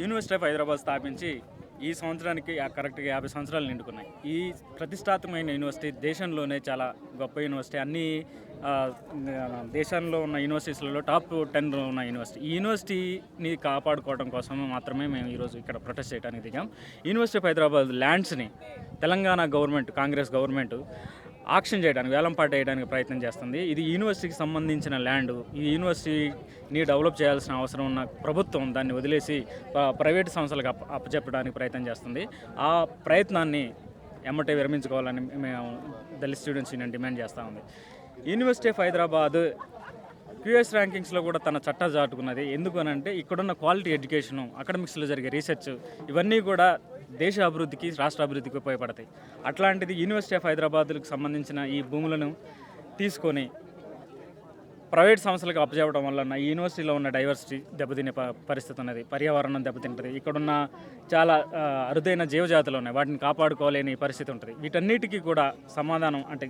University of Hyderabad స్థాపించి ఈ సంవత్సరానికి కరెక్ట్గా 50 సంవత్సరాలు నిండుకున్నాయి. ఈ ప్రతిష్టాత్మకమైన యూనివర్సిటీ దేశంలోనే చాలా గొప్ప యూనివర్సిటీ. అన్ని ఆ, దేశంలో ఉన్న యూనివర్సిటీస్లలో టాప్ 10 ఉన్న యూనివర్సిటీ. ఈ యూనివర్సిటీని కాపాడుకోవడం కోసం మాత్రమే మేము ఈరోజు ఇక్కడ ప్రొటెస్ట్ చేయడానికి దిగాం. యూనివర్సిటీ ఆఫ్ హైదరాబాద్ ల్యాండ్స్ని Telangana government, Congress government auction చేయడానికి, వేలంపాట వేయడానికి ప్రయత్నం చేస్తుంది. ఇది యూనివర్సిటీకి సంబంధించిన ల్యాండ్. ఈ యూనివర్సిటీని డెవలప్ చేయాల్సిన అవసరం ఉన్న ప్రభుత్వం దాన్ని వదిలేసి ప్రైవేటు సంస్థలకు అప్పచెప్పడానికి ప్రయత్నం చేస్తుంది. ఆ ప్రయత్నాన్ని ఎమ్మటే విరమించుకోవాలని మేము దళిత్ స్టూడెంట్స్ యూనియన్ డిమాండ్ చేస్తూ ఉంది. యూనివర్సిటీ ఆఫ్ హైదరాబాద్ క్యూఎస్ ర్యాంకింగ్స్లో కూడా తన చట్టా చాటుకున్నది. ఎందుకు అని అంటే ఇక్కడున్న క్వాలిటీ ఎడ్యుకేషను, అకాడమిక్స్లో జరిగే రీసెర్చ్ ఇవన్నీ కూడా దేశ అభివృద్ధికి, రాష్ట్ర అభివృద్ధికి ఉపయోగపడతాయి. అట్లాంటిది యూనివర్సిటీ ఆఫ్ హైదరాబాద్కు సంబంధించిన ఈ భూములను తీసుకొని ప్రైవేట్ సంస్థలకు అప్పచెప్పడం వల్ల ఈ యూనివర్సిటీలో ఉన్న డైవర్సిటీ దెబ్బతినే పరిస్థితి ఉన్నది. పర్యావరణం దెబ్బతింటుంది. ఇక్కడున్న చాలా అరుదైన జీవజాతులు ఉన్నాయి, వాటిని కాపాడుకోలేని పరిస్థితి ఉంటుంది. వీటన్నిటికీ కూడా సమాధానం అంటే